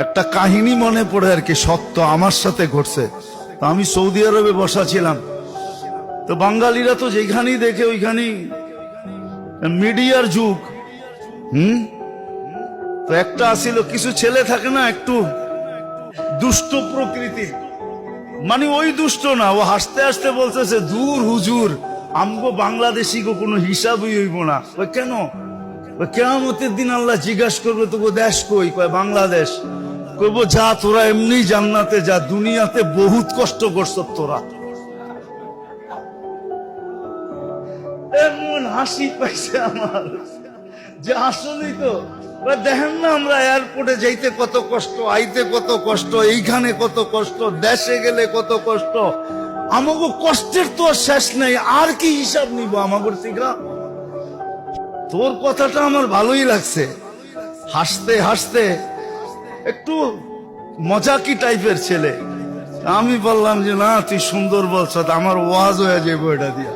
একটা কাহিনী মনে পড়ে আর কি, সত্য আমার সাথে ঘটছে। তো আমি সৌদি আরবে বসা ছিলাম, তো বাঙালিরা তো যেখানেই দেখে ওইখানেই মিডিয়ার যুগ। তো একটা আসিল, কিছু ছেলে থাকে না একটু দুষ্ট প্রকৃতির, মানে ওই দুষ্ট না, ও হাসতে হাসতে বলতেছে, দূর হুজুর, আমগো বাংলাদেশি গো কোনো হিসাবই হইব না। ওই কেন? ওই কিয়ামতের দিন আল্লাহ জিজ্ঞাসা করবে, তোকে দেশ কই? কয় বাংলাদেশ। কইব যা, তোরা এমনি জান্নাতে যা, দুনিয়াতে বহুত কষ্ট করছ তোরা। এমন হাসি পাইছে আমার যে আসলেই তো দেখেন না, আমরা এয়ারপোর্টে যাইতে কত কষ্ট, আইতে কত কষ্ট, এইখানে কত কষ্ট, দেশে গেলে কত কষ্ট। আমাকে কষ্টের তো শেষ নাই, আর কি হিসাব নিব আমাদের থেকে? তোর কথাটা আমার ভালোই লাগছে, হাসতে হাসতে একটু মজাকি টাইপের ছেলে। আমি বললাম যে না, তুই সুন্দর বলছ, আমার ওয়াজ হয়ে যাবো এটা দিয়া।